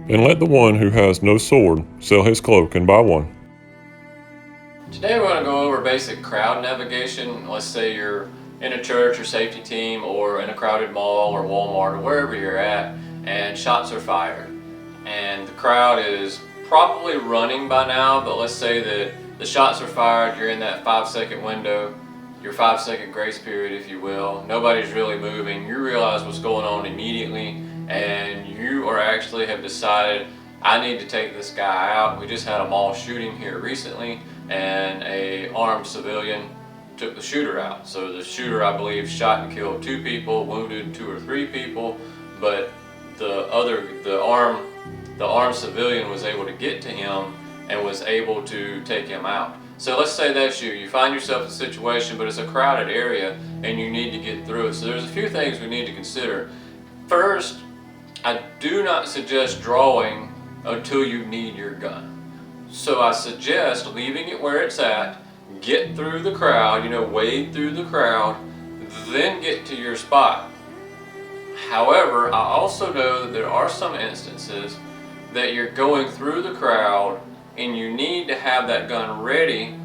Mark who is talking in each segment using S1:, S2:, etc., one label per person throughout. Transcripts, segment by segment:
S1: and let the one who has no sword sell his cloak and buy one.
S2: Today we're going to go over basic crowd navigation. Let's say you're in a church or safety team or in a crowded mall or Walmart or wherever you're at, and shots are fired. And the crowd is probably running by now, but let's say that the shots are fired, you're in that 5-second window, your 5-second grace period if you will, nobody's really moving, you realize what's going on immediately, and you actually have decided, I need to take this guy out. We just had a mall shooting here recently, and a armed civilian took the shooter out. So the shooter, I believe, shot and killed 2 people, wounded 2 or 3 people, but the armed civilian was able to get to him and was able to take him out. So let's say that's you. You find yourself in a situation, but it's a crowded area and you need to get through it. So there's a few things we need to consider. First, I do not suggest drawing until you need your gun. So I suggest leaving it where it's at, get through the crowd, wade through the crowd, then get to your spot. However, I also know that there are some instances that you're going through the crowd and you need to have that gun ready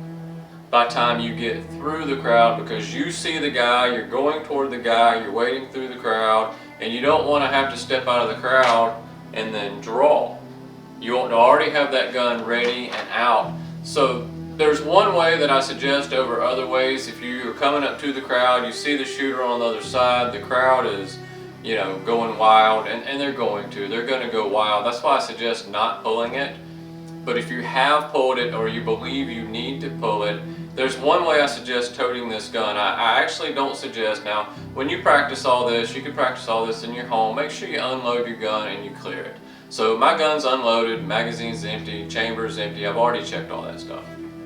S2: by the time you get through the crowd, because you see the guy, you're going toward the guy, you're wading through the crowd, and you don't want to have to step out of the crowd and then draw. You want to already have that gun ready and out. So there's one way that I suggest over other ways. If you're coming up to the crowd, you see the shooter on the other side, the crowd is going wild, and they're going to go wild. That's why I suggest not pulling it. But if you have pulled it or you believe you need to pull it, there's one way I suggest toting this gun. I actually don't suggest, now when you practice all this, you can practice all this in your home, make sure you unload your gun and you clear it. So my gun's unloaded, magazine's empty, chamber's empty, I've already checked all that stuff.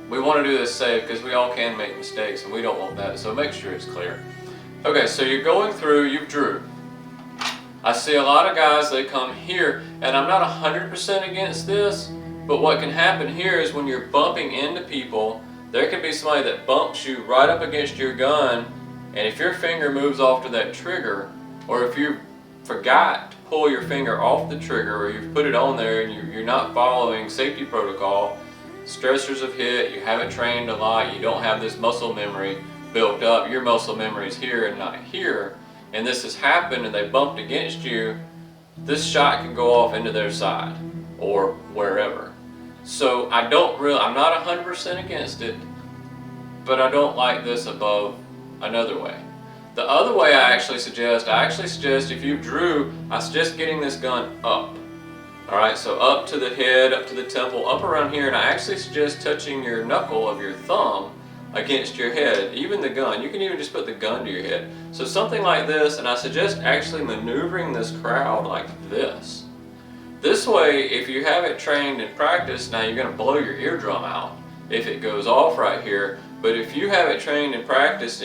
S2: We want to do this safe because we all can make mistakes and we don't want that, so make sure it's clear. Okay, so you're going through, you've drew. I see a lot of guys, they come here, and I'm not 100% against this, but what can happen here is when you're bumping into people, there can be somebody that bumps you right up against your gun, and if your finger moves off to that trigger, or if you forgot to pull your finger off the trigger, or you've put it on there and you're not following safety protocol, stressors have hit, you haven't trained a lot, you don't have this muscle memory built up, your muscle memory is here and not here, and this has happened and they bumped against you, this shot can go off into their side or wherever. So I'm not 100% against it, but I don't like this above another way. The other way I actually suggest if you drew, I suggest getting this gun up. Alright, so up to the head, up to the temple, up around here, and I actually suggest touching your knuckle of your thumb against your head, even the gun. You can even just put the gun to your head. So something like this, and I suggest actually maneuvering this crowd like this. This way, if you have it trained and practiced, now you're going to blow your eardrum out if it goes off right here, but if you have it trained and practiced,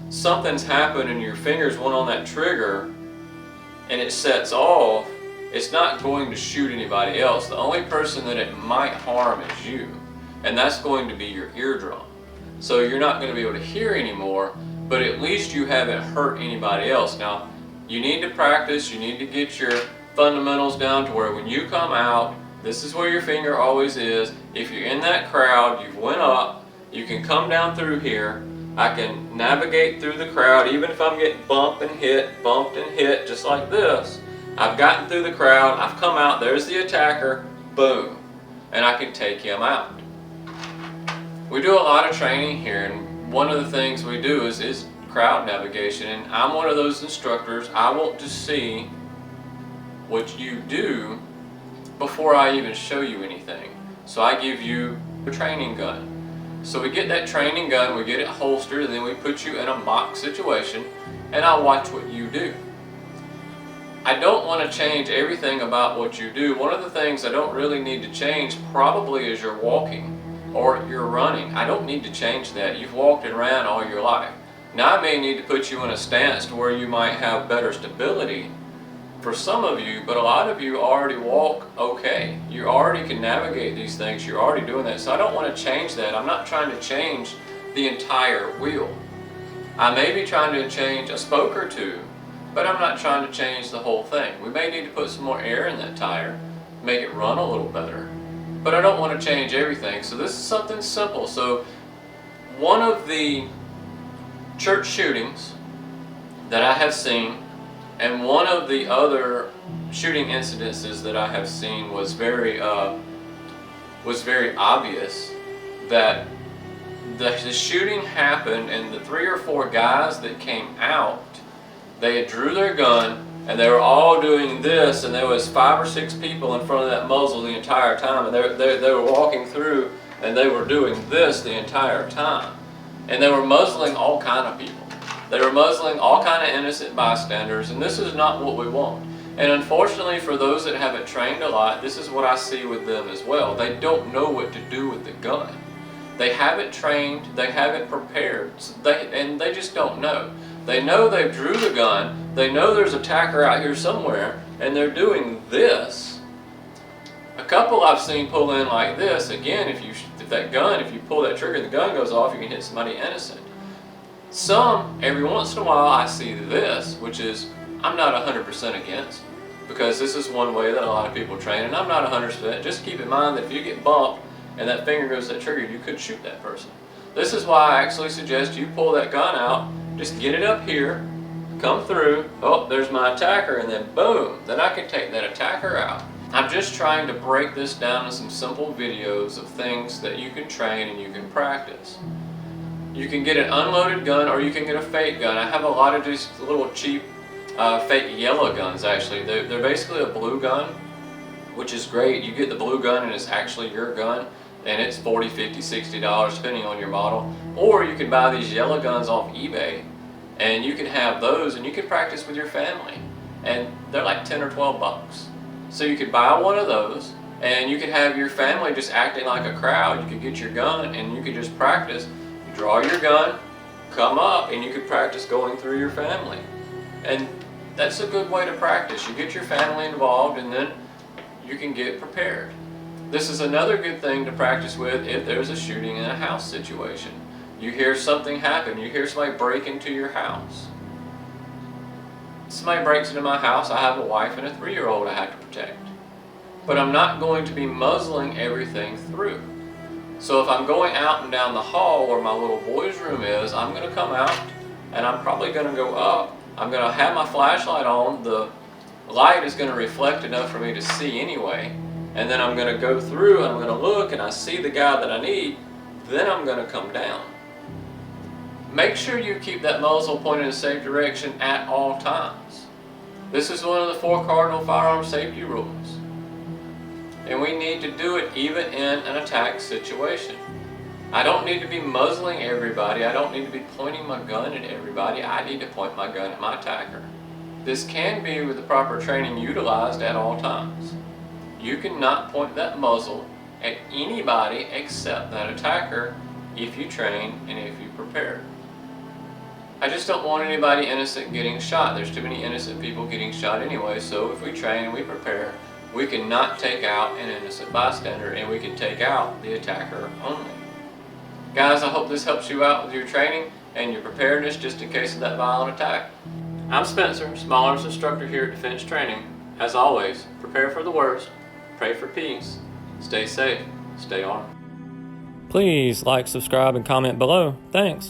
S2: something's happened and your fingers went on that trigger and it sets off, it's not going to shoot anybody else. The only person that it might harm is you, and that's going to be your eardrum. So you're not going to be able to hear anymore, but at least you haven't hurt anybody else. Now, you need to practice, you need to get your fundamentals down to where when you come out, this is where your finger always is. If you're in that crowd, you've went up, you can come down through here. I can navigate through the crowd, even if I'm getting bumped and hit, just like this. I've gotten through the crowd, I've come out, there's the attacker, boom, and I can take him out. We do a lot of training here, and one of the things we do is crowd navigation, and I'm one of those instructors. I want to see what you do before I even show you anything. So I give you a training gun. So we get that training gun, we get it holstered, and then we put you in a mock situation, and I watch what you do. I don't want to change everything about what you do. One of the things I don't really need to change probably is your walking or your running. I don't need to change that. You've walked and ran all your life. Now I may need to put you in a stance to where you might have better stability for some of you, but a lot of you already walk okay. You already can navigate these things. You're already doing that. So I don't want to change that. I'm not trying to change the entire wheel. I may be trying to change a spoke or two, but I'm not trying to change the whole thing. We may need to put some more air in that tire, make it run a little better, but I don't want to change everything. So this is something simple. So one of the church shootings that I have seen, and one of the other shooting incidences that I have seen was very obvious that the shooting happened, and the 3 or 4 guys that came out, they had drew their gun and they were all doing this, and there was 5 or 6 people in front of that muzzle the entire time, and they were walking through and they were doing this the entire time, and they were muzzling all kind of people. They were muzzling all kind of innocent bystanders, and this is not what we want. And unfortunately, for those that haven't trained a lot, this is what I see with them as well. They don't know what to do with the gun. They haven't trained, they haven't prepared, and they just don't know. They know they drew the gun, they know there's an attacker out here somewhere, and they're doing this. A couple I've seen pull in like this. Again, if you pull that trigger, the gun goes off, you can hit somebody innocent. Some, every once in a while, I see this, which is, I'm not 100% against, because this is one way that a lot of people train, and I'm not 100%. Just keep in mind that if you get bumped and that finger goes to that trigger, you could shoot that person. This is why I actually suggest you pull that gun out, just get it up here, come through, oh, there's my attacker, and then boom, then I can take that attacker out. I'm just trying to break this down to some simple videos of things that you can train and you can practice. You can get an unloaded gun, or you can get a fake gun. I have a lot of these little cheap fake yellow guns, actually. They're basically a blue gun, which is great. You get the blue gun and it's actually your gun, and it's $40, $50, $60 depending on your model. Or you can buy these yellow guns off eBay, and you can have those and you can practice with your family, and they're like 10 or 12 bucks. So you could buy one of those and you could have your family just acting like a crowd. You could get your gun and you could just practice. You draw your gun, come up, and you could practice going through your family. And that's a good way to practice. You get your family involved, and then you can get prepared. This is another good thing to practice with if there's a shooting in a house situation. You hear something happen, you hear somebody break into your house. Somebody breaks into my house, I have a wife and a 3-year-old I have to protect. But I'm not going to be muzzling everything through. So if I'm going out and down the hall where my little boy's room is, I'm going to come out and I'm probably going to go up. I'm going to have my flashlight on. The light is going to reflect enough for me to see anyway. And then I'm going to go through and I'm going to look and I see the guy that I need. Then I'm going to come down. Make sure you keep that muzzle pointed in the same direction at all times. This is one of the 4 cardinal firearm safety rules. And we need to do it even in an attack situation. I don't need to be muzzling everybody. I don't need to be pointing my gun at everybody. I need to point my gun at my attacker. This can be, with the proper training, utilized at all times. You cannot point that muzzle at anybody except that attacker if you train and if you prepare. I just don't want anybody innocent getting shot. There's too many innocent people getting shot anyway, so if we train and we prepare, we can not take out an innocent bystander, and we can take out the attacker only. Guys, I hope this helps you out with your training and your preparedness just in case of that violent attack. I'm Spencer, Small Arms Instructor here at Defense Training. As always, prepare for the worst, pray for peace, stay safe, stay armed.
S3: Please like, subscribe, and comment below. Thanks.